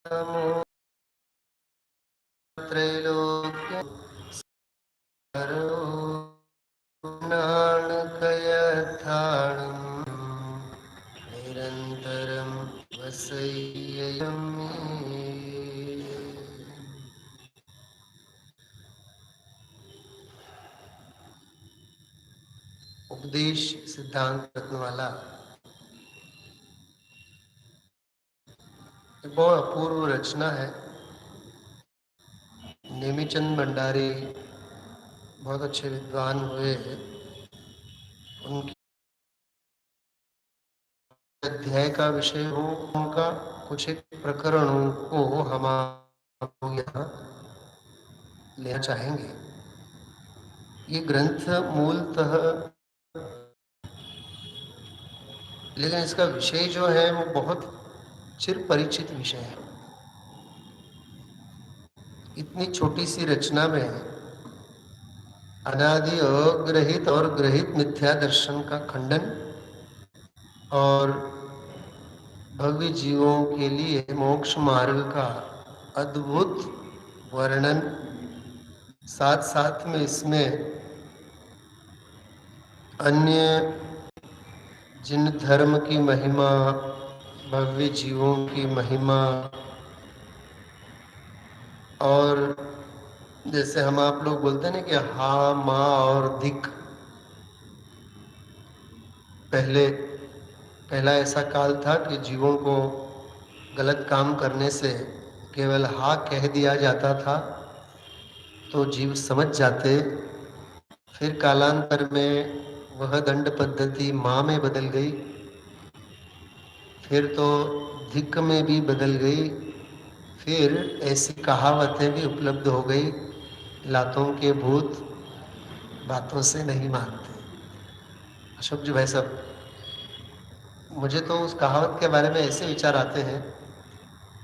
नमो त्रैलोक्य करुणाकयथाणम् निरन्तरं वसय्ययं मे। उपदेश सिद्धांत रत्नमाला एक बहुत अपूर्व रचना है। नेमिचंद भंडारी बहुत अच्छे विद्वान हुए हैं। उनके अध्याय का विषय हो उनका कुछ एक प्रकरणों को हम यहाँ लेना चाहेंगे। ये ग्रंथ मूलतः, लेकिन इसका विषय जो है वो बहुत चिर परिचित विषय है। इतनी छोटी सी रचना में अनादि अग्रहित और ग्रहित मिथ्या दर्शन का खंडन और भव्य जीवों के लिए मोक्ष मार्ग का अद्भुत वर्णन, साथ साथ में इसमें अन्य जिन धर्म की महिमा, भव्य जीवों की महिमा, और जैसे हम आप लोग बोलते हैं ना कि हा माँ और धिक, पहला ऐसा काल था कि जीवों को गलत काम करने से केवल हा कह दिया जाता था तो जीव समझ जाते। फिर कालांतर में वह दंड पद्धति माँ में बदल गई, फिर तो धिक में भी बदल गई, फिर ऐसी कहावतें भी उपलब्ध हो गई, लातों के भूत बातों से नहीं मानते। अशोक जी भाई साहब, मुझे तो उस कहावत के बारे में ऐसे विचार आते हैं,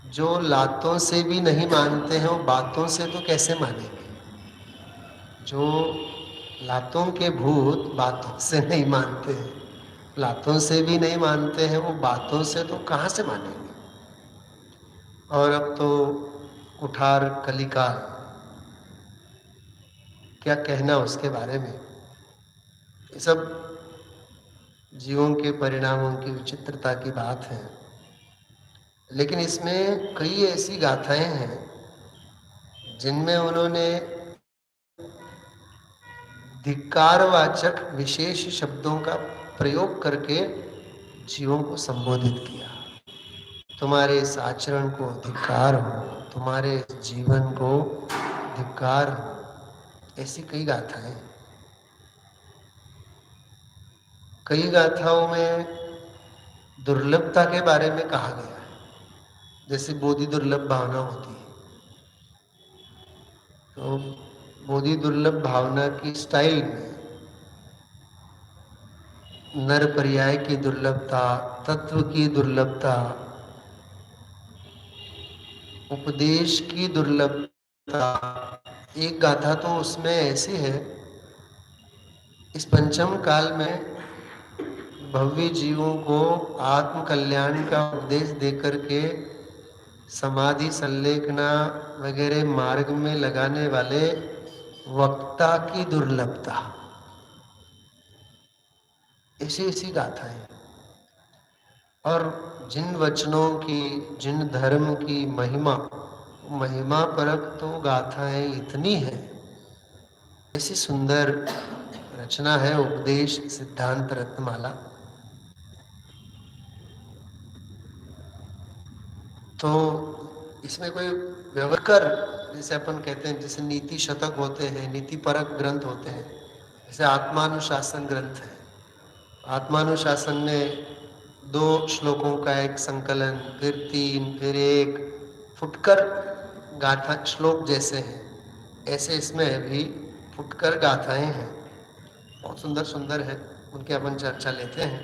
जो लातों से भी नहीं मानते हैं वो बातों से तो कैसे मानेंगे। जो लातों के भूत बातों से नहीं मानते हैं, लातों से भी नहीं मानते हैं, वो बातों से तो कहाँ से मानेंगे। और अब तो कुठार कलिकाल, क्या कहना उसके बारे में। ये सब जीवों के परिणामों की विचित्रता की बात है। लेकिन इसमें कई ऐसी गाथाएं हैं जिनमें उन्होंने धिक्कारवाचक विशेष शब्दों का प्रयोग करके जीवों को संबोधित किया। तुम्हारे इस आचरण को धिक्कार हो, तुम्हारे जीवन को धिक्कार हो। ऐसी कई गाथाएं, कई गाथाओं में दुर्लभता के बारे में कहा गया है। जैसे बोधि दुर्लभ भावना होती है, तो बोधि दुर्लभ भावना की स्टाइल में नर पर्याय की दुर्लभता, तत्व की दुर्लभता, उपदेश की दुर्लभता। एक गाथा तो उसमें ऐसी है, इस पंचम काल में भव्य जीवों को आत्म कल्याण का उपदेश देकर के समाधि संलेखना वगैरह मार्ग में लगाने वाले वक्ता की दुर्लभता। ऐसी ऐसी गाथाएं। और जिन वचनों की, जिन धर्म की महिमा परक तो गाथाएं इतनी है। ऐसी सुंदर रचना है उपदेश सिद्धांत रत्नमाला। तो इसमें कोई व्यवकर, जैसे अपन कहते हैं, जैसे नीति शतक होते हैं, नीति परक ग्रंथ होते हैं, जैसे आत्मानुशासन ग्रंथ है। आत्मानुशासन में 2 श्लोकों का एक संकलन, फिर 3, फिर 1 फुटकर गाथा श्लोक जैसे हैं, ऐसे इसमें भी फुटकर गाथाएं हैं। बहुत सुंदर सुंदर है, उनके अपन चर्चा लेते हैं।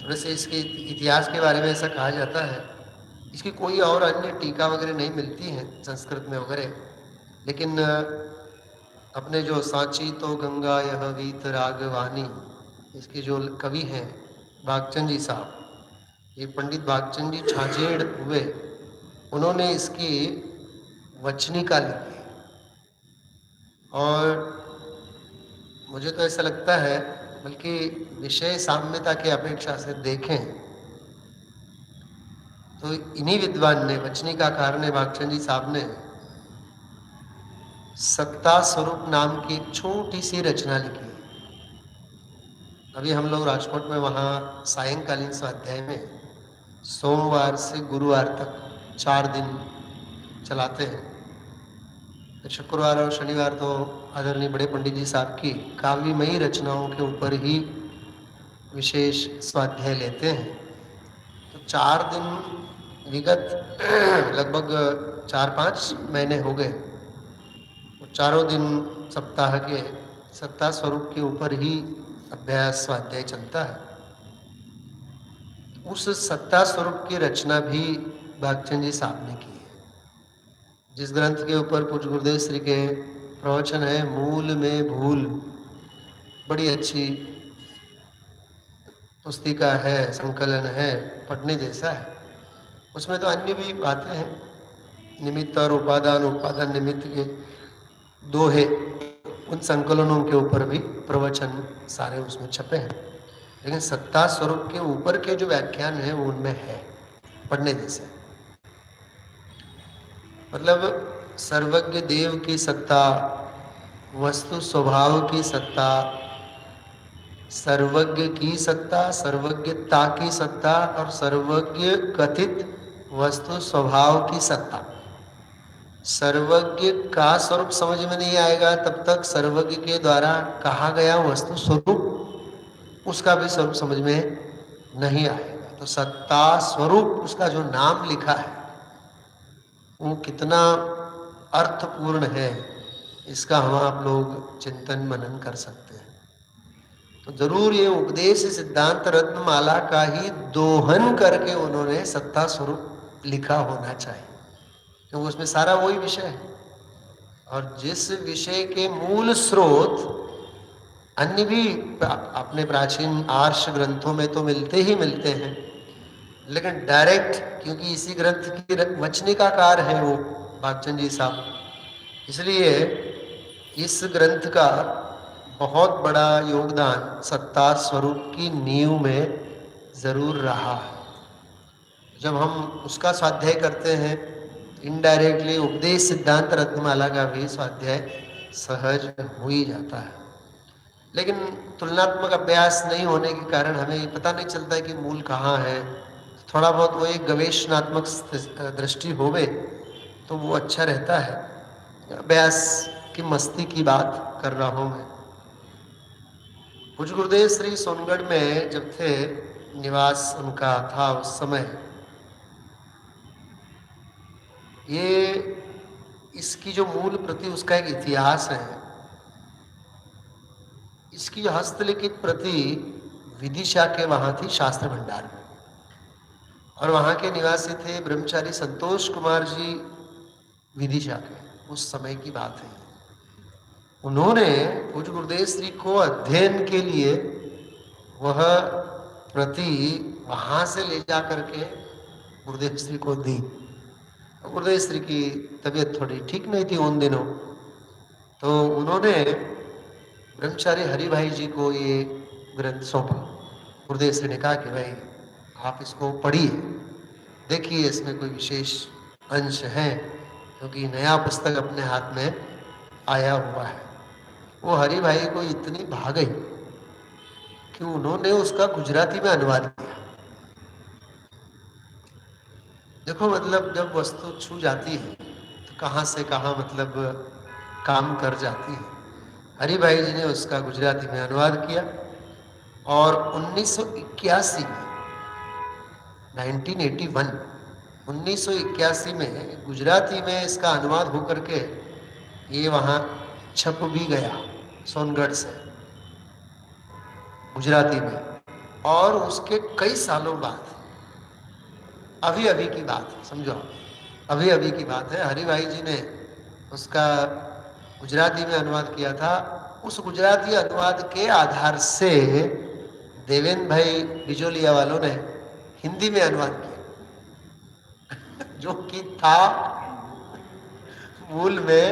थोड़े से इसके इतिहास के बारे में ऐसा कहा जाता है, इसकी कोई और अन्य टीका वगैरह नहीं मिलती है संस्कृत में वगैरह, लेकिन अपने जो सांची तो गंगा यह वीत रागवानी, इसके जो कवि हैं भागचंद जी साहब, ये पंडित भागचंद जी छाछेड़ हुए, उन्होंने इसकी वचनिका लिखी और मुझे तो ऐसा लगता है, बल्कि विषय साम्यता की अपेक्षा से देखें तो इन्हीं विद्वान ने, वचनिकाकार ने, भागचंद जी साहब ने सत्ता स्वरूप नाम की एक छोटी सी रचना लिखी। अभी हम लोग राजकोट में वहाँ सायंकालीन स्वाध्याय में सोमवार से गुरुवार तक 4 दिन चलाते हैं। तो शुक्रवार और शनिवार तो आदरणीय बड़े पंडित जी साहब की काव्यमयी रचनाओं के ऊपर ही विशेष स्वाध्याय लेते हैं। तो 4 दिन विगत लगभग 4-5 महीने हो गए, तो चारों दिन सप्ताह के सत्ता स्वरूप के ऊपर ही अभ्यास स्वाध्याय चलता है। उस सत्ता स्वरूप की रचना भी भागचंद जी साहब ने की है। जिस ग्रंथ के ऊपर पूज्य गुरुदेव श्री के प्रवचन है, मूल में भूल, बड़ी अच्छी पुस्तिका है, संकलन है, पढ़ने जैसा है। उसमें तो अन्य भी बातें हैं, निमित्त और उपादान, उपादान निमित्त के दोहे, उन संकलनों के ऊपर भी प्रवचन सारे उसमें छपे हैं। लेकिन सत्ता स्वरूप के ऊपर के जो व्याख्यान है वो उनमें है, पढ़ने जैसे। मतलब सर्वज्ञ देव की सत्ता, वस्तु स्वभाव की सत्ता, सर्वज्ञ की सत्ता, सर्वज्ञता की सत्ता और सर्वज्ञ कथित वस्तु स्वभाव की सत्ता। सर्वज्ञ का स्वरूप समझ में नहीं आएगा तब तक सर्वज्ञ के द्वारा कहा गया वस्तु स्वरूप, उसका भी स्वरूप समझ में नहीं आएगा। तो सत्ता स्वरूप, उसका जो नाम लिखा है वो कितना अर्थपूर्ण है, इसका हम आप लोग चिंतन मनन कर सकते हैं। तो जरूर ये उपदेश सिद्धांत रत्नमाला का ही दोहन करके उन्होंने सत्ता स्वरूप लिखा होना चाहिए, क्योंकि उसमें सारा वही विषय है। और जिस विषय के मूल स्रोत अन्य भी अपने प्राचीन आर्ष ग्रंथों में तो मिलते ही मिलते हैं, लेकिन डायरेक्ट, क्योंकि इसी ग्रंथ की वचनिकाकार है वो भागचंद जी साहब, इसलिए इस ग्रंथ का बहुत बड़ा योगदान सत्ता स्वरूप की नींव में जरूर रहा है। जब हम उसका स्वाध्याय करते हैं, इनडायरेक्टली उपदेश सिद्धांत रत्नमाला का भी स्वाध्याय सहज हो ही जाता है। लेकिन तुलनात्मक अभ्यास नहीं होने के कारण हमें पता नहीं चलता है कि मूल कहाँ है। थोड़ा बहुत वो एक गवेषणात्मक दृष्टि होवे तो वो अच्छा रहता है। अभ्यास की मस्ती की बात कर रहा हूँ मैं। पूज्य गुरुदेव श्री सोनगढ़ में जब थे, निवास उनका था उस समय, ये इसकी जो मूल प्रति, उसका एक इतिहास है। इसकी जो हस्तलिखित प्रति विदिशा के वहाँ थी, शास्त्र भंडार में, और वहाँ के निवासी थे ब्रह्मचारी संतोष कुमार जी विदिशा के। उस समय की बात है। उन्होंने पूज्य गुरुदेव श्री को अध्ययन के लिए वह प्रति वहाँ से ले जा करके गुरुदेव श्री को दी। गुरुदेव श्री की तबीयत थोड़ी ठीक नहीं थी उन दिनों, तो उन्होंने ब्रह्मचारी हरि भाई जी को ये ग्रंथ सौंपा। गुरुदेव श्री ने कहा कि भाई आप इसको पढ़िए, देखिए इसमें कोई विशेष अंश है, क्योंकि नया पुस्तक अपने हाथ में आया हुआ है। वो हरि भाई को इतनी भा गई कि उन्होंने उसका गुजराती में अनुवाद किया। देखो, मतलब जब वस्तु छू जाती है तो कहाँ से कहाँ मतलब काम कर जाती है। हरि भाई जी ने उसका गुजराती में अनुवाद किया और 1981 में 1981 में गुजराती में इसका अनुवाद होकर के ये वहाँ छप भी गया सोनगढ़ से गुजराती में। और उसके कई सालों बाद, अभी अभी की बात समझो, अभी अभी की बात है, हरि भाई जी ने उसका गुजराती में अनुवाद किया था। उस गुजराती अनुवाद के आधार से देवेंद्र भाई बिजोलिया वालों ने हिंदी में अनुवाद किया जो कि था मूल में,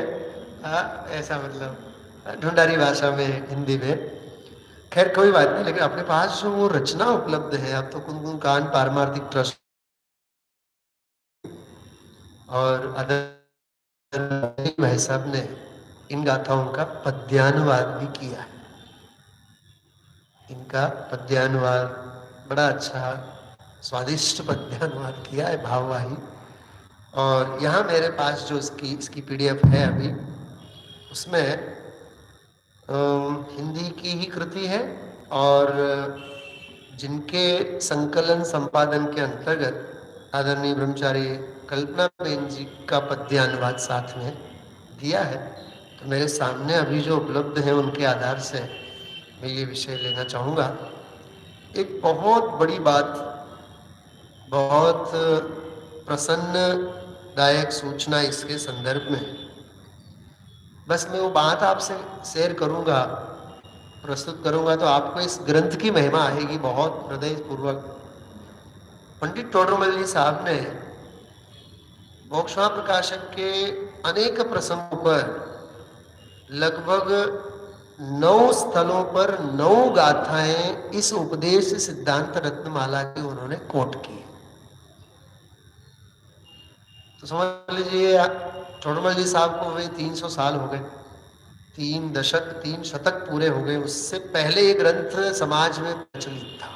ऐसा मतलब ढूंढारी भाषा में, हिंदी में। खैर कोई बात नहीं, लेकिन अपने पास जो वो रचना उपलब्ध है, अब तो कुनकुन कांड पारमार्थिक ट्रस्ट और अदर भाई साहब ने इन गाथाओं का पद्यानुवाद भी किया है। इनका पद्यानुवाद बड़ा अच्छा स्वादिष्ट पद्यानुवाद किया है, भाववाही। और यहाँ मेरे पास जो इसकी पीडीएफ है अभी, उसमें हिंदी की ही कृति है, और जिनके संकलन संपादन के अंतर्गत आदरणीय ब्रह्मचारी कल्पना बेन जी का पद्यानुवाद साथ में दिया है। तो मेरे सामने अभी जो उपलब्ध है उनके आधार से मैं ये विषय लेना चाहूँगा। एक बहुत बड़ी बात, बहुत प्रसन्नदायक सूचना इसके संदर्भ में, बस मैं वो बात आपसे शेयर करूँगा, प्रस्तुत करूँगा, तो आपको इस ग्रंथ की महिमा आएगी बहुत हृदयपूर्वक। पंडित टोडरमल जी साहब ने मोक्षमा प्रकाशक के अनेक प्रसंगों पर लगभग 9 स्थलों पर 9 गाथाएं इस उपदेश सिद्धांत रत्नमाला की उन्होंने कोट की। तो समझ लीजिए टोडरमल जी साहब को हुए 300 साल हो गए, 3 शतक पूरे हो गए। उससे पहले ये ग्रंथ समाज में प्रचलित था,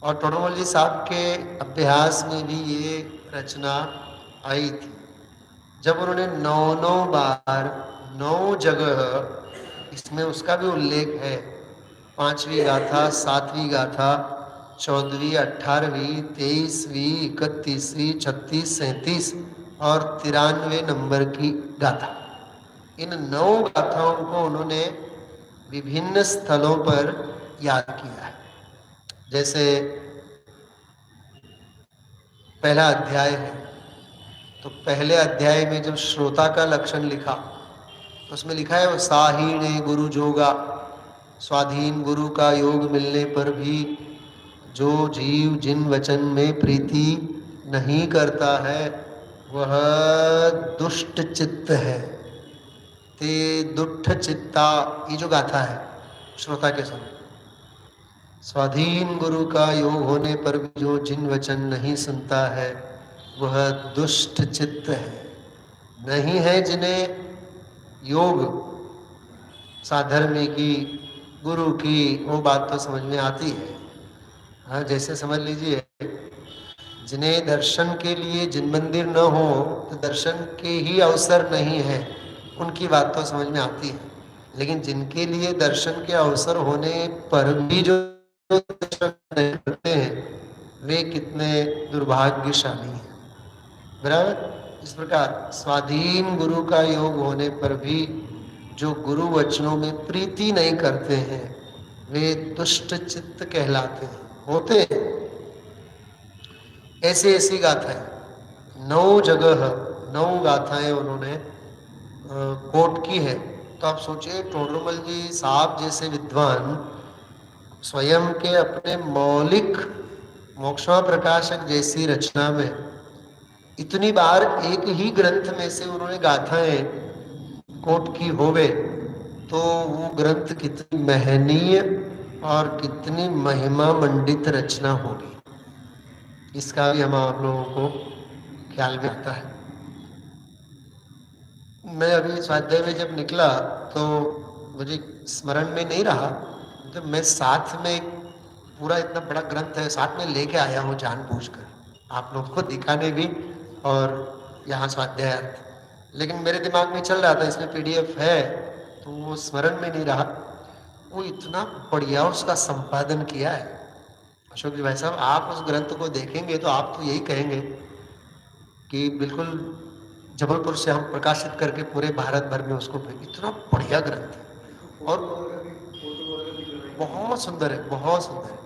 और टोडरमल जी साहब के अभ्यास में भी ये रचना आई थी। जब उन्होंने 9 बार 9 जगह, इसमें उसका भी उल्लेख है, 5वीं गाथा, 7वीं गाथा, 14वीं, 18वीं, 23वीं, 31वीं, 36, 37 और 93 नंबर की गाथा, इन 9 गाथाओं को उन्होंने विभिन्न स्थलों पर याद किया है। जैसे पहला अध्याय है, तो पहले अध्याय में जब श्रोता का लक्षण लिखा, तो उसमें लिखा है साहीणे गुरु जोगा, स्वाधीन गुरु का योग मिलने पर भी जो जीव जिन वचन में प्रीति नहीं करता है वह दुष्ट चित्त है। ते दुष्ट चित्ता, ये जो गाथा है श्रोता के समय, स्वाधीन गुरु का योग होने पर भी जो जिन वचन नहीं सुनता है वह दुष्ट चित्त है। नहीं है जिन्हें योग साधर्मी की, गुरु की, वो बात तो समझ में आती है। हाँ, जैसे समझ लीजिए जिन्हें दर्शन के लिए जिन मंदिर न हो तो दर्शन के ही अवसर नहीं है, उनकी बात तो समझ में आती है। लेकिन जिनके लिए दर्शन के अवसर होने पर भी जो दर्शन नहीं करते हैं वे कितने दुर्भाग्यशाली हैं। बराबर इस प्रकार स्वाधीन गुरु का योग होने पर भी जो गुरु वचनों में प्रीति नहीं करते हैं वे दुष्ट चित्त कहलाते हैं, होते हैं। ऐसी गाथाएं 9 जगह 9 गाथाएं उन्होंने कोट की है। तो आप सोचिए टोडरमल जी साहब जैसे विद्वान स्वयं के अपने मौलिक मोक्षमा प्रकाशक जैसी रचना में इतनी बार एक ही ग्रंथ में से उन्होंने गाथाएं कोट की होवे, तो वो ग्रंथ कितनी महनीय और कितनी महिमा मंडित रचना होगी, इसका भी हम आप लोगों को ख्याल में आता है। मैं अभी स्वाध्याय में जब निकला तो मुझे स्मरण में नहीं रहा, तो मैं साथ में पूरा इतना बड़ा ग्रंथ है साथ में लेके आया हूँ जानबूझकर, आप लोगों को दिखाने भी और यहाँ स्वाध्याय। लेकिन मेरे दिमाग में चल रहा था इसमें पीडीएफ है, तो वो स्मरण में नहीं रहा। वो इतना बढ़िया उसका संपादन किया है अशोक जी भाई साहब। आप उस ग्रंथ को देखेंगे तो आप तो यही कहेंगे कि बिल्कुल जबलपुर से हम प्रकाशित करके पूरे भारत भर में उसको, इतना बढ़िया ग्रंथ है और बहुत सुंदर है, बहुत सुंदर है।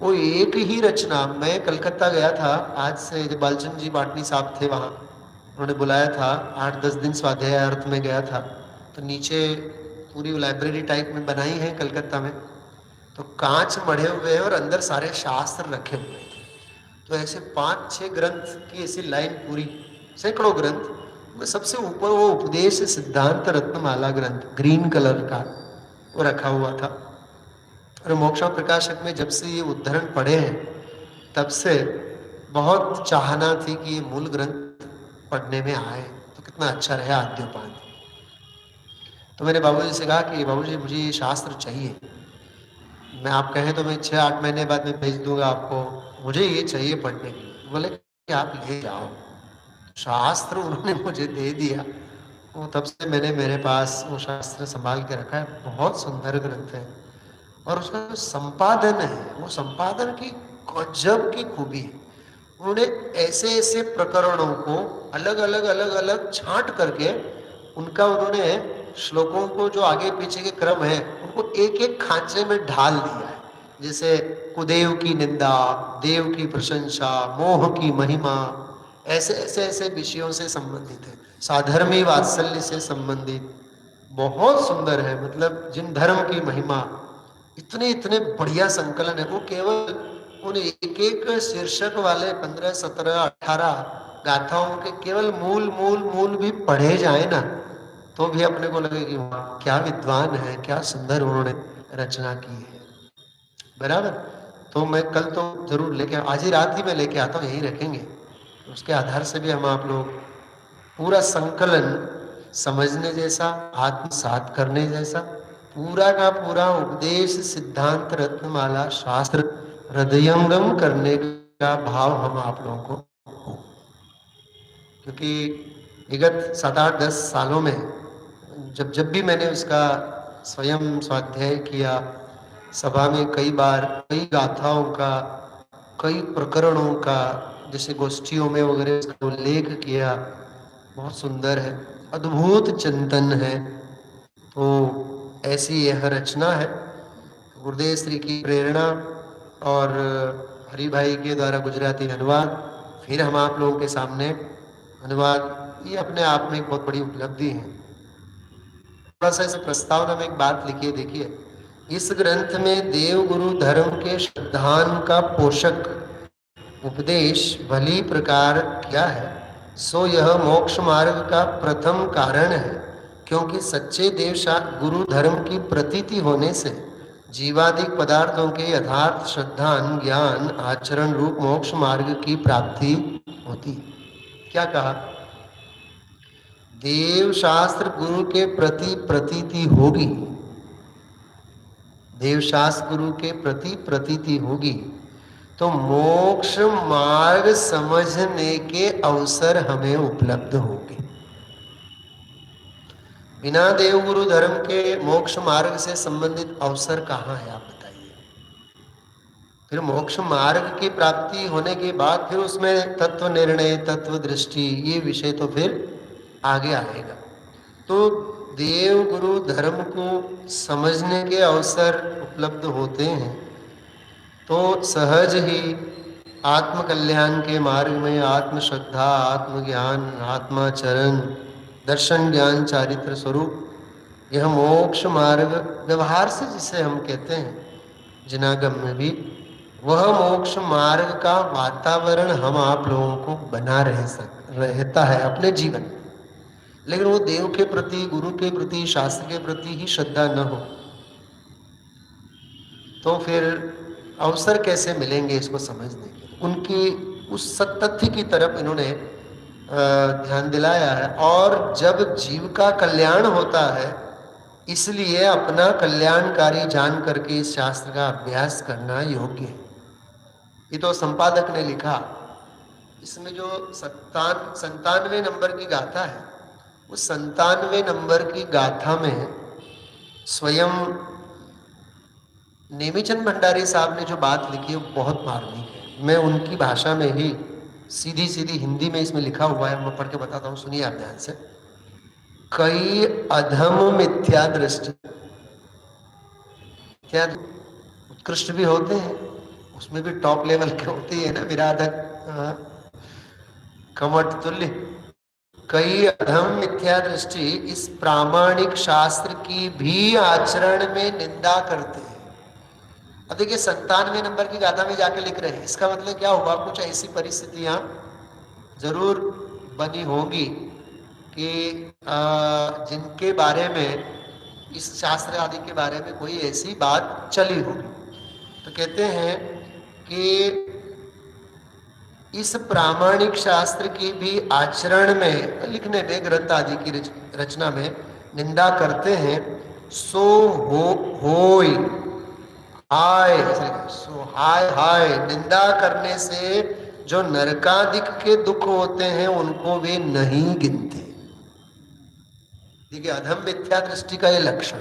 वो एक ही रचना, मैं कलकत्ता गया था आज से, जब बालचंद जी बाटनी साहब थे वहाँ, उन्होंने बुलाया था, 8-10 दिन स्वाध्याय अर्थ में गया था। तो नीचे पूरी लाइब्रेरी टाइप में बनाई है कलकत्ता में, तो कांच मढ़े हुए हैं और अंदर सारे शास्त्र रखे हुए थे। तो ऐसे 5-6 ग्रंथ की ऐसी लाइन पूरी, सैकड़ों ग्रंथ में सबसे ऊपर वो उपदेश सिद्धांत रत्नमाला ग्रंथ ग्रीन कलर का वो रखा हुआ था। और मोक्षा प्रकाशक में जब से ये उद्धरण पढ़े हैं तब से बहुत चाहना थी कि ये मूल ग्रंथ पढ़ने में आए तो कितना अच्छा रहे आद्योपांत। तो मैंने बाबूजी से कहा कि बाबूजी मुझे ये शास्त्र चाहिए, मैं आप कहें तो मैं 6-8 महीने बाद में भेज दूंगा आपको, मुझे ये चाहिए पढ़ने के लिए। बोले कि आप ले जाओ। शास्त्र उन्होंने मुझे दे दिया, वो तब से मैंने मेरे पास वो शास्त्र संभाल के रखा है। बहुत सुंदर ग्रंथ है और उसका जो संपादन है वो संपादन की गजब की खूबी है। उन्होंने ऐसे ऐसे प्रकरणों को अलग अलग छांट करके उनका उन्होंने श्लोकों को जो आगे पीछे के क्रम है उनको एक एक खांचे में ढाल दिया है। जैसे कुदेव की निंदा, देव की प्रशंसा, मोह की महिमा, ऐसे ऐसे ऐसे विषयों से संबंधित है। साधर्मी वात्सल्य से संबंधित बहुत सुंदर है। मतलब जिन धर्म की महिमा, इतने इतने बढ़िया संकलन है। वो केवल उन एक एक शीर्षक वाले 15, 17, 18 गाथाओं के केवल मूल मूल मूल भी पढ़े जाए ना तो भी अपने को लगे कि क्या विद्वान है, क्या सुंदर उन्होंने रचना की है। बराबर। तो मैं कल तो जरूर लेके, आज ही रात ही मैं लेके आता हूँ, यहीं रखेंगे। उसके आधार से भी हम आप लोग पूरा संकलन समझने जैसा, आत्मसात करने जैसा, पूरा का पूरा उपदेश सिद्धांत रत्नमाला शास्त्र हृदयंगम करने का भाव हम आप लोगों को हो। क्योंकि विगत 7-8-10 सालों में जब भी मैंने उसका स्वयं स्वाध्याय किया, सभा में कई बार कई गाथाओं का, कई प्रकरणों का जैसे गोष्ठियों में वगैरह उसका उल्लेख किया, बहुत सुंदर है, अद्भुत चिंतन है। तो ऐसी यह रचना है। गुरुदेव श्री की प्रेरणा और हरि भाई के द्वारा गुजराती अनुवाद, फिर हम आप लोगों के सामने अनुवाद, ये अपने आप में एक बहुत बड़ी उपलब्धि है। थोड़ा सा इस प्रस्तावना में एक बात लिखी है, देखिए। इस ग्रंथ में देव गुरु धर्म के श्रद्धान का पोषक उपदेश भली प्रकार क्या है, सो यह मोक्ष मार्ग का प्रथम कारण है। क्योंकि सच्चे देव गुरु धर्म की प्रतीति होने से जीवादिक पदार्थों के यथार्थ श्रद्धान ज्ञान आचरण रूप मोक्ष मार्ग की प्राप्ति होती। क्या कहा? देव शास्त्र गुरु के प्रति प्रतीति होगी, देव शास्त्र गुरु के प्रति प्रतीति होगी तो मोक्ष मार्ग समझने के अवसर हमें उपलब्ध होंगे। बिना देव गुरु धर्म के मोक्ष मार्ग से संबंधित अवसर कहाँ है, आप बताइए। फिर मोक्ष मार्ग की प्राप्ति होने के बाद फिर उसमें तत्व निर्णय, तत्व दृष्टि, ये विषय तो फिर आगे आएगा। तो देव गुरु धर्म को समझने के अवसर उपलब्ध होते हैं तो सहज ही आत्म कल्याण के मार्ग में आत्म श्रद्धा, आत्मज्ञान, आत्माचरण, दर्शन ज्ञान चारित्र स्वरूप यह मोक्ष मार्ग व्यवहार से जिसे हम कहते हैं जिनागम में भी, वह मोक्ष मार्ग का वातावरण हम आप लोगों को बना रहता है अपने जीवन। लेकिन वो देव के प्रति, गुरु के प्रति, शास्त्र के प्रति ही श्रद्धा न हो तो फिर अवसर कैसे मिलेंगे इसको समझने के। उनकी उस सत्य की तरफ इन्होंने ध्यान दिलाया है। और जब जीव का कल्याण होता है इसलिए अपना कल्याणकारी जान करके इस शास्त्र का अभ्यास करना योग्य है। ये तो संपादक ने लिखा। इसमें जो 97 नंबर की गाथा है, उस 97 नंबर की गाथा में स्वयं नेमीचंद भंडारी साहब ने जो बात लिखी है वो बहुत मार्मिक है। मैं उनकी भाषा में ही सीधी सीधी हिंदी में इसमें लिखा हुआ है, मैं पढ़ के बताता हूँ, सुनिए आप ध्यान से। कई अधम मिथ्या दृष्टि, क्या उत्कृष्ट भी होते हैं, उसमें भी टॉप लेवल के होती है ना, विराधक कमठ तुल्य। कई अधम मिथ्या दृष्टि इस प्रामाणिक शास्त्र की भी आचरण में निंदा करते हैं। अब देखिए 97वें नंबर की गाथा में जाके लिख रहे हैं, इसका मतलब क्या हुआ, कुछ ऐसी परिस्थितियां जरूर बनी होंगी कि जिनके बारे में, इस शास्त्र आदि के बारे में कोई ऐसी बात चली होगी। तो कहते हैं कि इस प्रामाणिक शास्त्र की भी आचरण में, लिखने में, ग्रंथ आदि की रचना में निंदा करते हैं। सो होय हाय, सो हाय हाय, निंदा करने से जो नरकादिक के दुख होते हैं उनको वे नहीं गिनते। देखिए अधम मिथ्या दृष्टि का ये लक्षण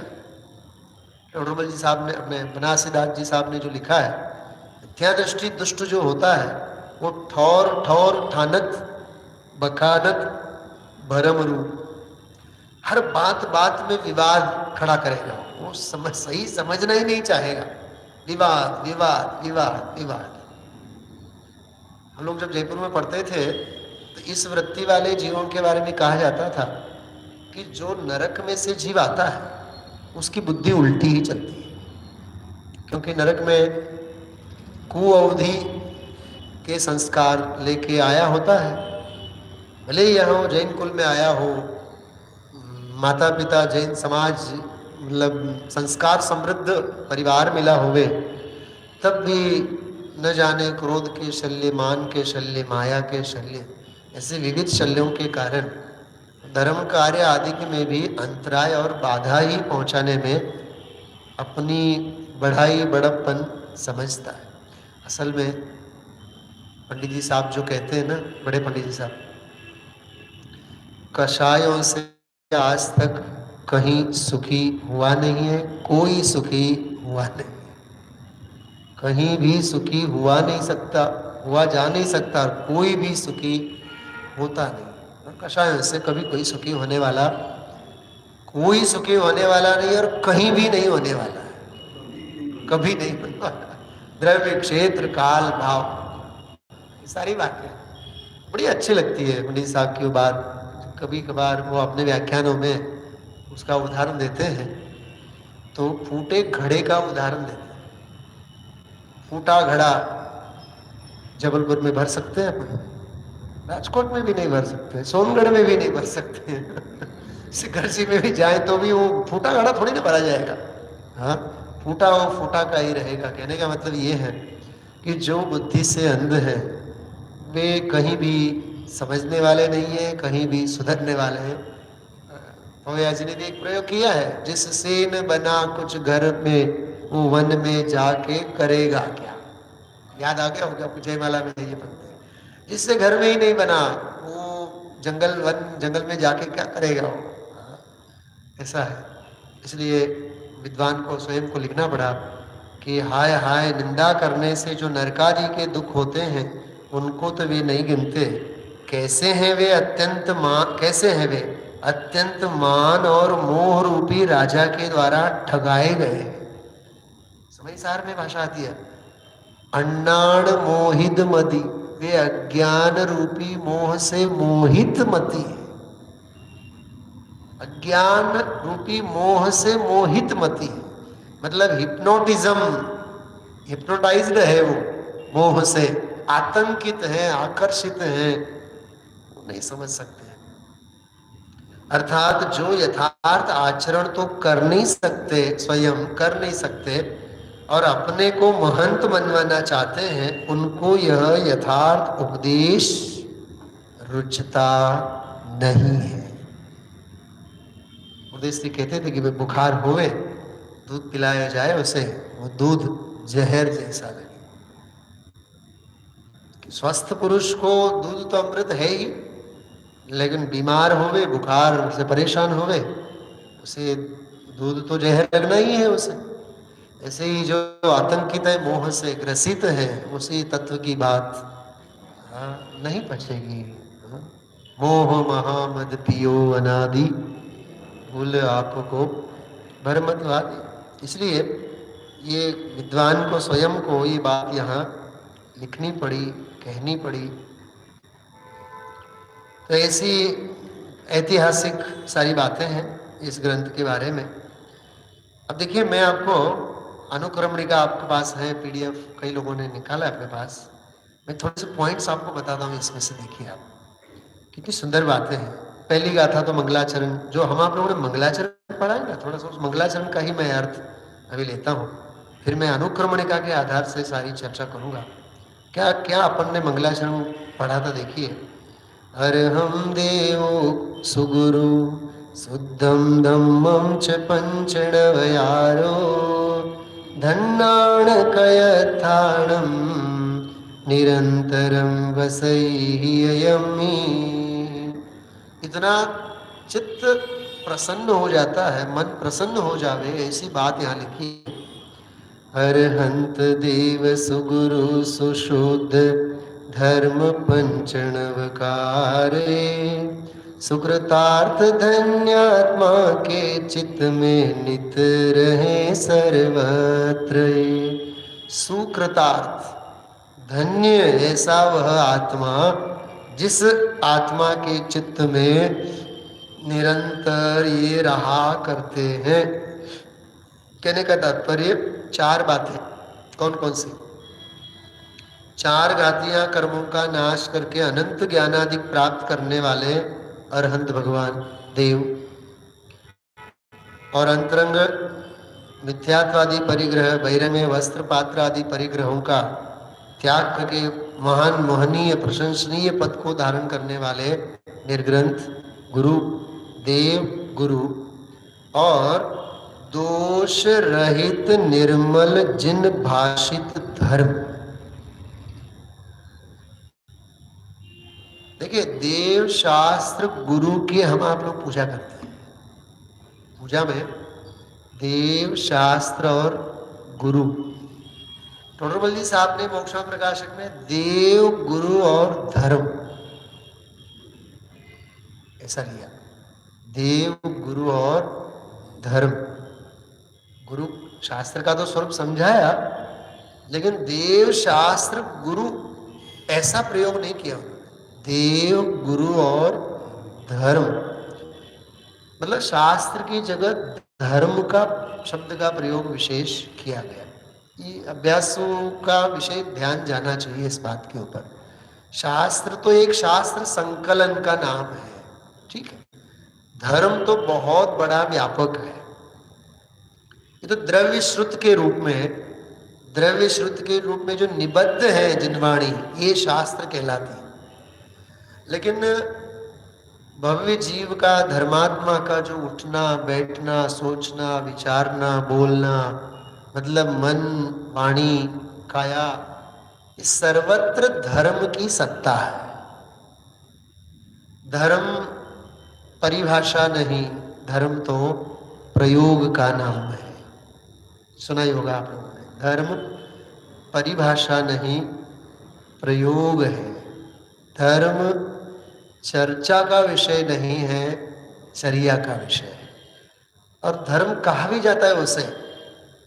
ऑनरेबल जी साहब ने, अपने बनासीदास जी साहब ने जो लिखा है, मिथ्या दृष्टि दुष्ट जो होता है वो ठौर ठौर ठानत बखानत भरमरू, हर बात बात में विवाद खड़ा करेगा, वो सही समझना ही नहीं चाहेगा, विवाद विवाद विवाद विवाद। हम लोग जब जयपुर में पढ़ते थे तो इस वृत्ति वाले जीवों के बारे में कहा जाता था कि जो नरक में से जीव आता है उसकी बुद्धि उल्टी ही चलती है, क्योंकि नरक में कुअवधि के संस्कार लेके आया होता है। भले ही यहाँ जैन कुल में आया हो, माता पिता जैन समाज, मतलब संस्कार समृद्ध परिवार मिला होवे, तब भी न जाने क्रोध के शल्य, मान के शल्य, माया के शल्य, ऐसे विविध शल्यों के कारण धर्म कार्य आदि में भी अंतराय और बाधा ही पहुंचाने में अपनी बढ़ाई बड़प्पन समझता है। असल में पंडित जी साहब जो कहते हैं ना, बड़े पंडित जी साहब, कषायों से आज तक कहीं सुखी हुआ नहीं है, कोई सुखी हुआ नहीं, कहीं भी सुखी हुआ नहीं सकता, हुआ जा नहीं सकता, कोई भी सुखी होता नहीं। कषायों से कभी कोई सुखी होने वाला, कोई सुखी होने वाला नहीं, और कहीं भी नहीं होने वाला है, कभी नहीं होने वाला। द्रव्य क्षेत्र काल भाव, ये सारी बातें बड़ी अच्छी लगती है पंडित साहब की बात। कभी कभार वो अपने व्याख्यानों में उसका उदाहरण देते हैं, तो फूटे घड़े का उदाहरण देते हैं। फूटा घड़ा जबलपुर में भर सकते हैं अपन, राजकोट में भी नहीं भर सकते, सोनगढ़ में भी नहीं भर सकते सिकरसी में भी जाए तो भी वो फूटा घड़ा थोड़ी ना भरा जाएगा। हाँ, फूटा वो फूटा का ही रहेगा। कहने का मतलब ये है कि जो बुद्धि से अंध है वे कहीं भी समझने वाले नहीं है, कहीं भी सुधरने वाले हैं। तो जी ने भी एक प्रयोग किया है, जिससे न बना कुछ घर में वो वन में जाके करेगा क्या। याद आ गया होगा, जयमाला में ये बनते हैं, जिससे घर में ही नहीं बना वो जंगल, वन जंगल में जाके क्या करेगा वो। ऐसा है। इसलिए विद्वान को स्वयं को लिखना पड़ा कि हाय हाय, निंदा करने से जो नरकादि के दुख होते हैं उनको तो वे नहीं गिनते। कैसे हैं वे अत्यंत मान और मोह रूपी राजा के द्वारा ठगाए गए। समय सार में भाषा आती है, अन्नाण मोहित मति, वे अज्ञान रूपी मोह से मोहित मति, अज्ञान रूपी मोह से मोहित मति, मतलब हिप्नोटाइज्ड है वो, मोह से आतंकित है, आकर्षित है, वो नहीं समझ सकते। अर्थात जो यथार्थ आचरण तो कर नहीं सकते, स्वयं कर नहीं सकते, और अपने को महंत मनवाना चाहते हैं, उनको यह यथार्थ उपदेश रुचता नहीं है। उपदेश से कहते थे कि वे बुखार होवे, दूध पिलाया जाए उसे, वो दूध जहर जैसा लगे। स्वस्थ पुरुष को दूध तो अमृत है ही, लेकिन बीमार होवे, बुखार से परेशान होवे, उसे दूध तो जहर लगना ही है उसे। ऐसे ही जो आतंकित है, मोह से ग्रसित है, उसी तत्व की बात नहीं पचेगी। मोह महामद पियो अनादि, भूल आपको भरमद्वादि। इसलिए ये विद्वान को स्वयं को ये बात यहाँ लिखनी पड़ी, कहनी पड़ी। तो ऐसी ऐतिहासिक सारी बातें हैं इस ग्रंथ के बारे में। अब देखिए, मैं आपको अनुक्रमणिका आपके पास है, पीडीएफ कई लोगों ने निकाला है अपने पास। मैं थोड़े से पॉइंट्स आपको बताता हूँ, इसमें से देखिए आप कितनी सुंदर बातें हैं। पहली गाथा तो मंगलाचरण, जो हम आप लोगों ने मंगलाचरण पढ़ा है ना, थोड़ा सा उस मंगलाचरण का ही मैं अर्थ अभी लेता हूँ, फिर मैं अनुक्रमणिका के आधार से सारी चर्चा करूँगा। क्या क्या अपन ने मंगलाचरण पढ़ा था, देखिए। अर्हं देवो सुगुरु शुद्धं धम्मं च पंचणवयारो धन्नाणकयत्थाणं निरंतरं वसैयमि। इतना चित्त प्रसन्न हो जाता है, मन प्रसन्न हो जावे, ऐसी बात यहाँ लिखी। अरहंत देव सुगुरु सुशुद्ध धर्म पंचणवकारे सुकृतार्थ धन्यात्मा के चित्त में नित रहे सर्वत्र। सुकृतार्थ, धन्य ऐसा वह आत्मा जिस आत्मा के चित्त में निरंतर ये रहा करते हैं। कहने का तात्पर्य चार बातें, कौन कौन सी? चार घातियां कर्मों का नाश करके अनंत ज्ञानादि प्राप्त करने वाले अरहंत भगवान देव, और अंतरंग मिथ्यात्वादि परिग्रह, बहिरंग वस्त्र पात्र आदि परिग्रहों का त्याग करके महान मोहनीय प्रशंसनीय पद को धारण करने वाले निर्ग्रंथ गुरु, देव गुरु, और दोष रहित निर्मल जिन भाषित धर्म। देखिए, देव शास्त्र गुरु की हम आप लोग पूजा करते हैं। पूजा में देव शास्त्र और गुरु, टोडरमल जी साहब ने मोक्षा प्रकाशक में देव गुरु और धर्म ऐसा लिया। देव गुरु और धर्म, गुरु शास्त्र का तो स्वरूप समझाया, लेकिन देव शास्त्र गुरु ऐसा प्रयोग नहीं किया। देव गुरु और धर्म मतलब शास्त्र की जगह धर्म का शब्द का प्रयोग विशेष किया गया। ये अभ्यासों का विषय ध्यान जाना चाहिए इस बात के ऊपर। शास्त्र तो एक शास्त्र संकलन का नाम है, ठीक है। धर्म तो बहुत बड़ा व्यापक है। ये तो द्रव्य श्रुत के रूप में, द्रव्य श्रुत के रूप में जो निबद्ध है जिनवाणी, ये शास्त्र कहलाती है। लेकिन भव्य जीव का, धर्मात्मा का जो उठना बैठना, सोचना, विचारना, बोलना, मतलब मन, वाणी, काया, इस सर्वत्र धर्म की सत्ता है। धर्म परिभाषा नहीं, धर्म तो प्रयोग का नाम है। सुना ही होगा आप लोगों ने, धर्म परिभाषा नहीं प्रयोग है। धर्म चर्चा का विषय नहीं है, चर्या का विषय है। और धर्म कहा भी जाता है उसे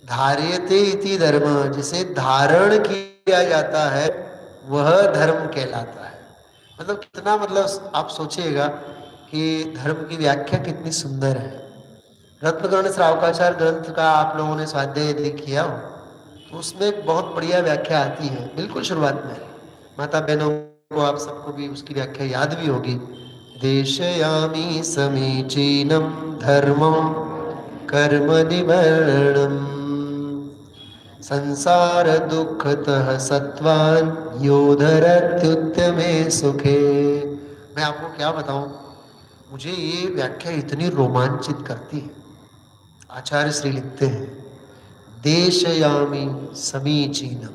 धार्यते इति धर्म, जिसे धारण किया जाता है वह धर्म कहलाता है। मतलब कितना, मतलब आप सोचिएगा कि धर्म की व्याख्या कितनी सुंदर है। रत्नकर्ण श्रावकाचार ग्रंथ का आप लोगों ने स्वाध्याय यदि किया हो तो उसमें एक बहुत बढ़िया व्याख्या आती है, बिल्कुल शुरुआत में। माता बहनों को, आप सबको भी उसकी व्याख्या याद भी होगी। देशयामि समीचीनम धर्मम कर्म निवर्णम संसार दुखतः सत्वान योधरत्युत्तमे सुखे। मैं आपको क्या बताऊं, मुझे ये व्याख्या इतनी रोमांचित करती है। आचार्य श्री लिखते हैं, देशयामि समीचीनम,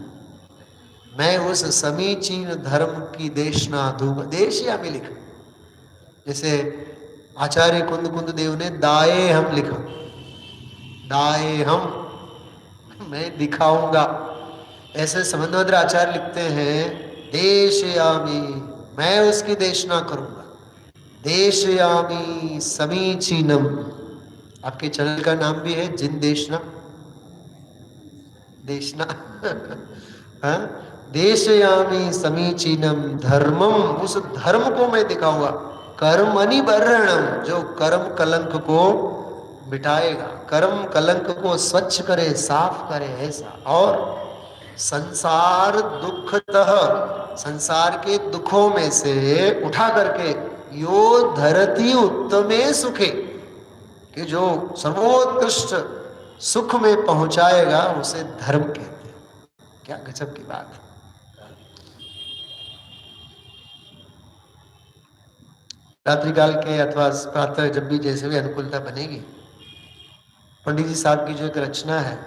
मैं उस समीचीन धर्म की देशना दूंगा। देशयामि लिखा, जैसे आचार्य कुंद कुंद देव ने दाए हम लिखा, दाए हम, मैं दिखाऊंगा। ऐसे संबंधभद्र आचार्य लिखते हैं, देशयामि, मैं उसकी देशना करूंगा। देशयामि समीचीनम, आपके चैनल का नाम भी है जिन देशना, देशना हाँ, देशयामि समीचीनम धर्मम, उस धर्म को मैं दिखाऊंगा। कर्म निवर्णम, जो कर्म कलंक को मिटाएगा, कर्म कलंक को स्वच्छ करे, साफ करे, ऐसा। और संसार दुखतः, संसार के दुखों में से उठा करके, यो धरती उत्तमे सुखे, कि जो सर्वोत्कृष्ट सुख में पहुंचाएगा उसे धर्म कहते हैं। क्या गजब की बात है। रात्रिकाल के अथवा प्रातः जब भी जैसे भी अनुकूलता बनेगी, पंडित जी साहब की जो एक रचना है,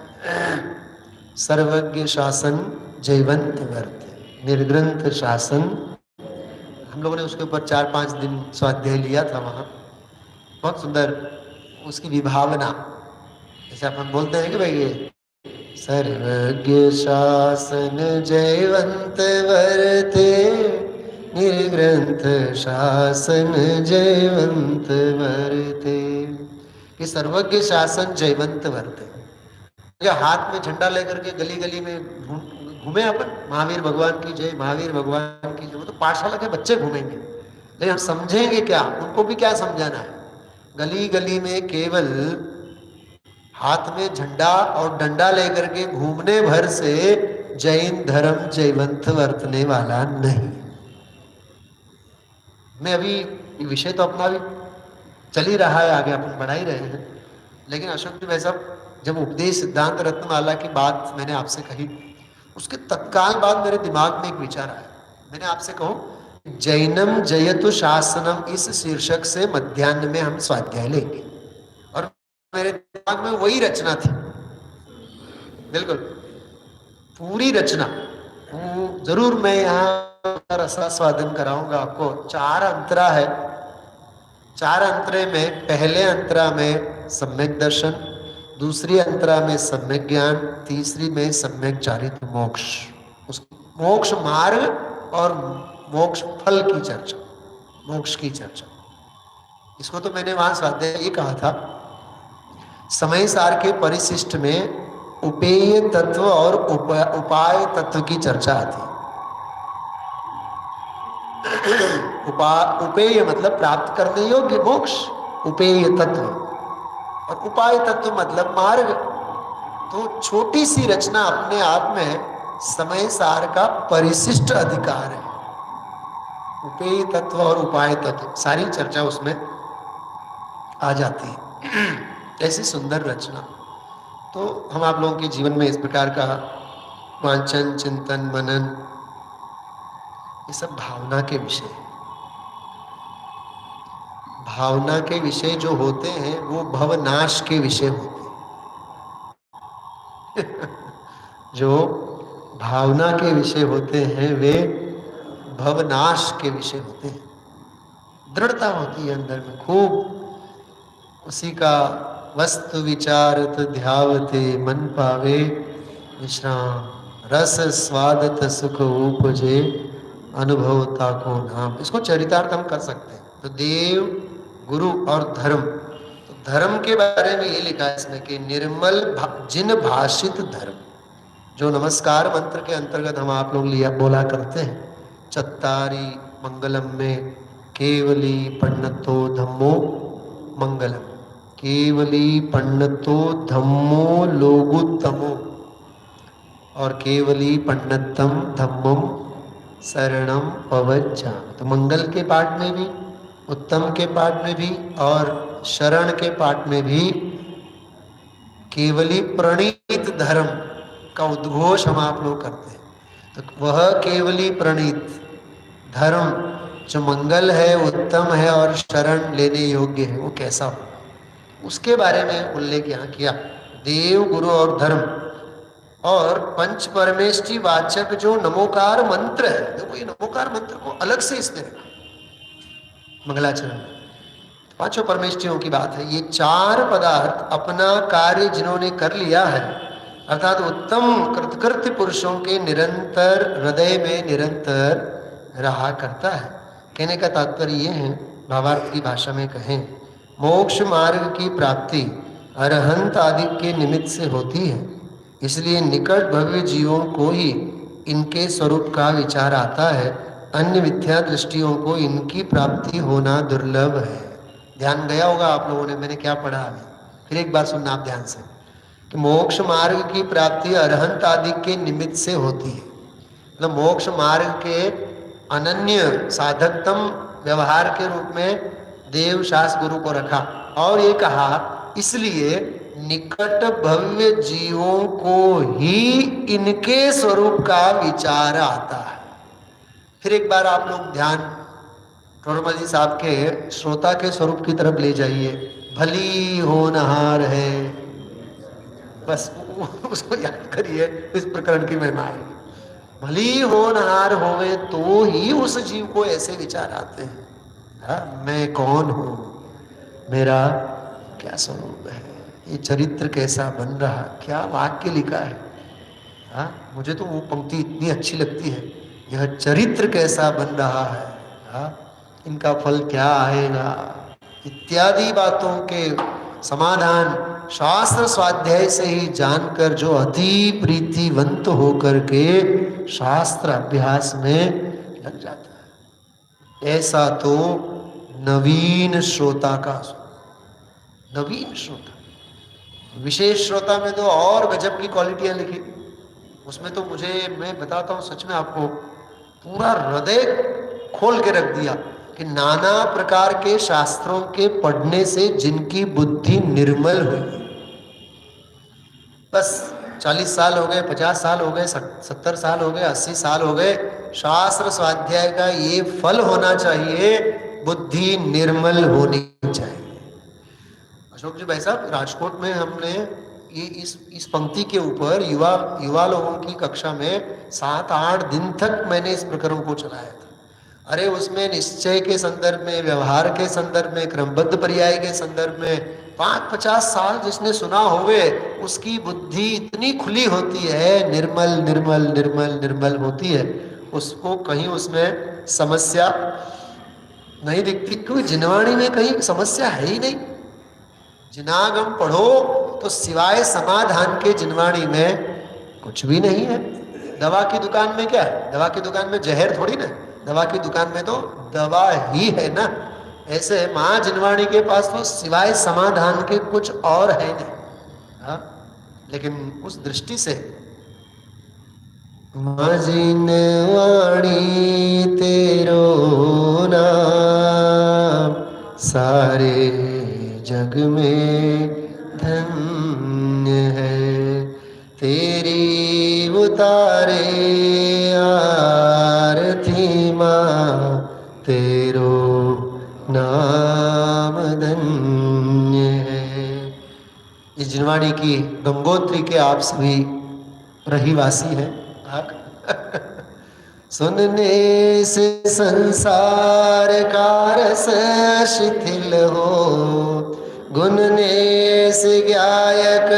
सर्वज्ञ शासन जयवंत वर्त, निर्ग्रंथ शासन, हम लोगों ने उसके ऊपर 4-5 दिन स्वाध्याय लिया था वहाँ। बहुत सुंदर उसकी विभावना, जैसे अपन बोलते हैं कि भाई ये सर्वज्ञ शासन जयवंत वर्ते, निर्ग्रंथ शासन जयवंत वर्ते, कि सर्वज्ञ शासन जयवंत वर्ते। हाथ में झंडा लेकर के गली गली में घूमे अपन, महावीर भगवान की जय, महावीर भगवान की जय, वो तो पाठशाला के बच्चे घूमेंगे, लेकिन हम समझेंगे क्या, उनको भी क्या समझाना है। गली गली में केवल हाथ में झंडा और डंडा लेकर के घूमने भर से जैन धर्म जयवंत वर्तने वाला नहीं। मैं अभी विषय तो अपना भी चल ही रहा है, आगे अपन बढ़ा ही रहे हैं, लेकिन अशोक जी भाई साहब जब उपदेश सिद्धांत रत्नमाला की बात मैंने आपसे कही, उसके तत्काल बाद मेरे दिमाग में एक विचार आया। मैंने आपसे कहूं जैनम जयतु शासनम, इस शीर्षक से मध्याह्न में हम स्वाध्याय लेंगे, और मेरे दिमाग में वही रचना थी, बिल्कुल पूरी रचना। जरूर मैं यहाँ रसास्वादन कराऊंगा आपको। 4 अंतरा है, 4 अंतरे में पहले अंतरा में सम्यक दर्शन, दूसरी अंतरा में सम्यक ज्ञान, तीसरी में सम्यक चारित्र मोक्ष, उस मोक्ष मार्ग और मोक्ष फल की चर्चा, मोक्ष की चर्चा। इसको तो मैंने वहां स्वाध्याय ये कहा था, समय सार के परिशिष्ट में उपेय तत्व और उपाय तत्व की चर्चा आती है। उपेय मतलब प्राप्त करने योग्य मोक्ष, उपेय तत्व, और उपाय तत्व मतलब मार्ग। तो छोटी सी रचना अपने आप में समय सार का परिशिष्ट अधिकार है। उपेय तत्व और उपाय तत्व सारी चर्चा उसमें आ जाती है। ऐसी सुंदर रचना। तो हम आप लोगों के जीवन में इस प्रकार का वांछन, चिंतन, मनन, ये सब भावना के विषय, भावना के विषय जो होते हैं वो भवनाश के विषय होते हैं। जो भावना के विषय होते हैं वे भवनाश के विषय होते हैं। दृढ़ता होती है अंदर में खूब, उसी का वस्तु विचारत ध्यावते, मन पावे विश्राम, रस स्वादत सुख उपजे, अनुभवता को नाम। इसको चरितार्थ हम कर सकते हैं। तो देव, गुरु और धर्म। तो धर्म के बारे में ये लिखा है इसमें कि निर्मल जिन भाषित धर्म, जो नमस्कार मंत्र के अंतर्गत हम आप लोग लिया बोला करते हैं, चत्तारी मंगलम में केवली पन्नतो धम्मो मंगलम, केवली पन्नतो धम्मो लोगुत्तमो, और केवली पन्नतम धम्मम शरणम पवज्जा। तो मंगल के पाठ में भी, उत्तम के पाठ में भी और शरण के पाठ में भी केवली प्रणीत धर्म का उद्घोष हम आप लोग करते हैं। तो वह केवली प्रणीत धर्म जो मंगल है, उत्तम है और शरण लेने योग्य है, वो कैसा हो, उसके बारे में उल्लेख यहाँ किया। देव, गुरु और धर्म और पंच परमेष्टि वाचक जो नमोकार मंत्र है। देखो ये नमोकार मंत्र को अलग से इसने रखा मंगलाचरण। 5 परमेष्टियों की बात है। ये 4 पदार्थ अपना कार्य जिन्होंने कर लिया है, अर्थात उत्तम कृतकृत्य पुरुषों के निरंतर हृदय में निरंतर रहा करता है। कहने का तात्पर्य ये है, भावार्थ की भाषा में कहें, मोक्ष मार्ग की प्राप्ति अरहंत आदि के निमित्त से होती है, इसलिए निकट भव्य जीवों को ही इनके स्वरूप का विचार आता है, अन्य मिथ्या दृष्टियों को इनकी प्राप्ति होना दुर्लभ है। ध्यान गया होगा आप लोगों ने, मैंने क्या पढ़ा अभी, फिर एक बार सुनना आप ध्यान से कि मोक्ष मार्ग की प्राप्ति अरहंत आदि के निमित्त से होती है। मतलब मोक्ष मार्ग के अनन्य साधकतम व्यवहार के रूप में देव शास्त्र गुरु को रखा और ये कहा इसलिए निकट भव्य जीवों को ही इनके स्वरूप का विचार आता है। फिर एक बार आप लोग ध्यान टोरमल जी साहब के श्रोता के स्वरूप की तरफ ले जाइए। भली होनहार है, बस उसको याद करिए, इस प्रकरण की महिमा है। भली होनहार होवे तो ही उस जीव को ऐसे विचार आते हैं, हाँ, मैं कौन हूं, मेरा क्या स्वरूप है, ये चरित्र कैसा बन रहा, क्या वाक्य लिखा है। हाँ, मुझे तो वो पंक्ति इतनी अच्छी लगती है, यह चरित्र कैसा बन रहा है, हाँ, इनका फल क्या आएगा, इत्यादि बातों के समाधान शास्त्र स्वाध्याय से ही जानकर जो अति प्रीतिवंत होकर के शास्त्र अभ्यास में लग जाता है, ऐसा तो नवीन श्रोता का, नवीन श्रोता, विशेष श्रोता में तो और गजब की क्वालिटियां लिखी, उसमें तो मुझे, मैं बताता हूँ सच में आपको, पूरा हृदय खोल के रख दिया कि नाना प्रकार के शास्त्रों के पढ़ने से जिनकी बुद्धि निर्मल हुई, बस 40 साल हो गए, 50 साल हो गए, 70 साल हो गए, 80 साल हो गए, शास्त्र स्वाध्याय का ये फल होना चाहिए, बुद्धि निर्मल होनी चाहिए। अशोक जी भाई साहब, राजकोट में हमने ये इस पंक्ति के ऊपर युवा लोगों की कक्षा में 7-8 दिन तक मैंने इस प्रकरण को चलाया था। अरे उसमें निश्चय के संदर्भ में, व्यवहार के संदर्भ में, क्रमबद्ध पर्याय के संदर्भ में 50 साल जिसने सुना होवे उसकी बुद्धि इतनी खुली होती है, निर्मल निर्मल निर्मल निर्मल होती है, उसको कहीं उसमें समस्या नहीं दिखती। क्योंकि जिनवाणी में कहीं समस्या है ही नहीं। जिनागम पढ़ो तो सिवाय समाधान के जिनवाणी में कुछ भी नहीं है। दवा की दुकान में क्या है, दवा की दुकान में जहर थोड़ी ना, दवा की दुकान में तो दवा ही है ना। ऐसे माँ जिनवाणी के पास तो सिवाय समाधान के कुछ और है नहीं। हाँ, लेकिन उस दृष्टि से माँ जिनवाणी तेरो नाम सारे जग में धन्य है, तेरी उतारे आरती माँ तेरो नाम धन्य है। इस जिनवाणी की गंगोत्री के आप सभी रहीवासी हैं। सुनने से संसार का रस शिथिल हो, गुनने से गायक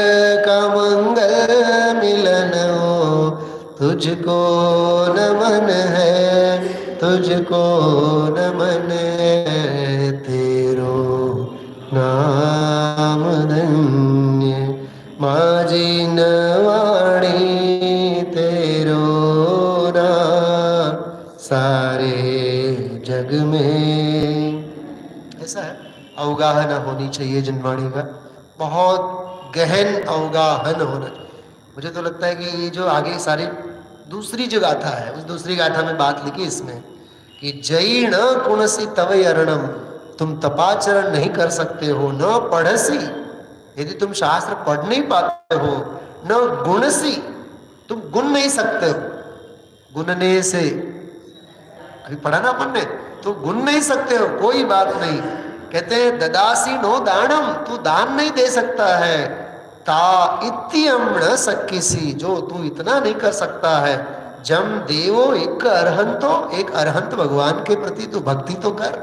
का मंगल मिलन हो, तुझको नमन है, तुझको नमन है, तेरो नाम धन्य। माँ जिनवाणी तेरो नाम सारे जग में। ऐसा है, अवगाहन होनी चाहिए जिनवाणी का, बहुत गहन अवगाहन होना चाहिए। मुझे तो लगता है कि ये जो आगे सारी दूसरी जो गाथा है, उस दूसरी गाथा में बात लिखी इसमें कि जई न कुणसी तवै अरणम, तुम तपाचरण नहीं कर सकते हो, न पढ़सी, यदि तुम शास्त्र पढ़ नहीं पाते हो, न गुणसी, तुम गुण नहीं सकते हो, गुणने से, अभी पढ़ा ना अपन ने, तो गुण नहीं सकते हो, कोई बात नहीं। कहते हैं ददासी नो दानम, तू दान नहीं दे सकता है, ता इत्यम न सक्किसी, जो तू इतना नहीं कर सकता है, जम देवो एक अरहंतो, एक अरहंत भगवान के प्रति तू भक्ति तो कर।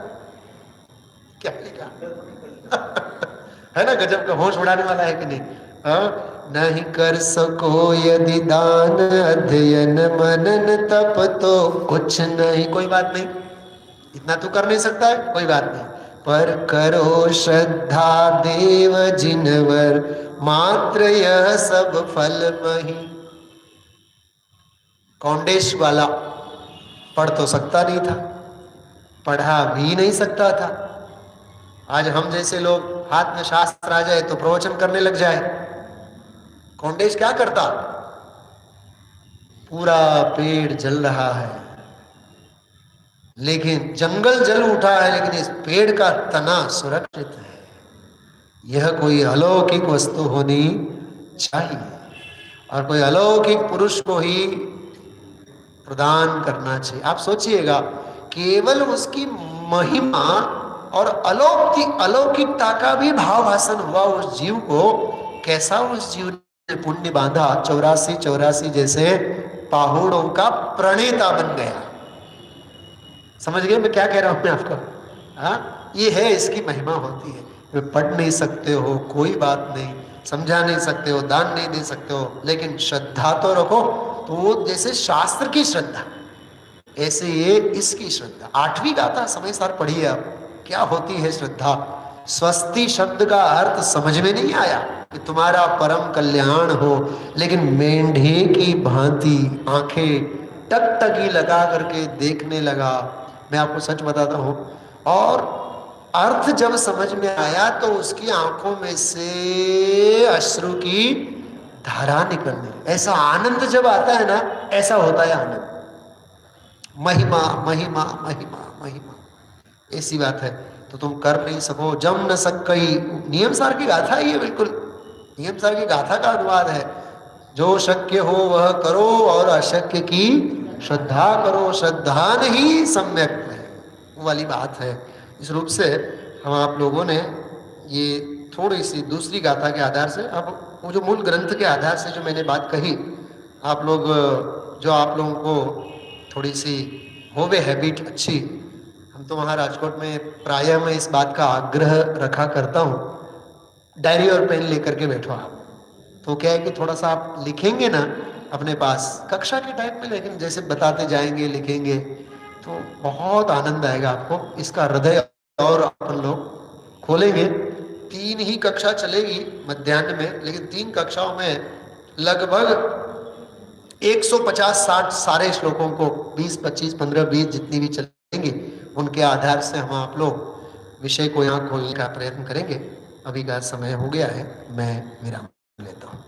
क्या लिखा है ना, गजब का होश उड़ाने वाला है कि नहीं। हाँ, नहीं कर सको यदि दान अध्ययन मनन तप तो कुछ नहीं, कोई बात नहीं, इतना तू कर नहीं सकता है, कोई बात नहीं, पर करो श्रद्धा देव जिनवर, मात्र यह सब फल मही। कौंडेश वाला पढ़ तो सकता नहीं था, पढ़ा भी नहीं सकता था, आज हम जैसे लोग हाथ में शास्त्र आ जाए तो प्रवचन करने लग जाए। कौंडेज क्या करता? पूरा पेड़ जल रहा है, लेकिन जंगल जल उठा है, लेकिन इस पेड़ का तना सुरक्षित है। यह कोई अलौकिक वस्तु होनी चाहिए और कोई अलौकिक पुरुष को ही प्रदान करना चाहिए। आप सोचिएगा, केवल उसकी महिमा और अलौकिकता का भी भावभाषण हुआ उस जीव को। कैसा उस जीव ने पुण्य बांधा, 84 जैसे पहाड़ों का प्रणेता बन गया। समझ गए मैं क्या कह रहा हूं मैं आपको? हाँ, ये है, इसकी महिमा होती है। वे पढ़ नहीं सकते हो, कोई बात नहीं, समझा नहीं सकते हो, दान नहीं दे सकते हो, लेकिन श्रद्धा तो रखो। तो वो जैसे शास्त्र की श्रद्धा, ऐसे ये इसकी श्रद्धा। 8वीं गाथा समय सार पढ़िए आप, क्या होती है श्रद्धा। स्वस्ति शब्द का अर्थ समझ में नहीं आया कि तुम्हारा परम कल्याण हो, लेकिन मेंढे की भांति आंखें टकटकी लगा करके देखने लगा। मैं आपको सच बताता हूं, और अर्थ जब समझ में आया तो उसकी आंखों में से अश्रु की धारा निकलने। ऐसा आनंद जब आता है ना, ऐसा होता है आनंद। महिमा महिमा महिमा महिमा, ऐसी बात है। तो तुम कर नहीं सको, जम न सकई, नियम सार की गाथा ही है, बिल्कुल नियम सार की गाथा का अनुवाद है। जो शक्य हो वह करो और अशक्य की श्रद्धा करो, श्रद्धा नहीं सम्यक है, वो वाली बात है। इस रूप से हम आप लोगों ने ये थोड़ी सी दूसरी गाथा के आधार से, अब वो जो मूल ग्रंथ के आधार से जो मैंने बात कही, आप लोग, जो आप लोगों को थोड़ी सी होवे हैबिट अच्छी, हम तो वहाँ राजकोट में प्रायः मैं इस बात का आग्रह रखा करता हूँ, डायरी और पेन लेकर के बैठो आप। तो क्या है कि थोड़ा सा आप लिखेंगे ना अपने पास कक्षा के टाइप में, लेकिन जैसे बताते जाएंगे लिखेंगे तो बहुत आनंद आएगा आपको। इसका हृदय और अपन लोग खोलेंगे। 3 ही कक्षा चलेगी मध्याह्न में, लेकिन 3 कक्षाओं में लगभग 150-60 सारे श्लोकों को 20, 25, 15, 20 जितनी भी चलेंगी, उनके आधार से हम आप लोग विषय को यहाँ खोलने का प्रयत्न करेंगे। अभी का समय हो गया है, मैं विराम लेता हूँ।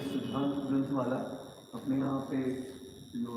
सिद्धांत ग्रंथ वाला अपने यहाँ पे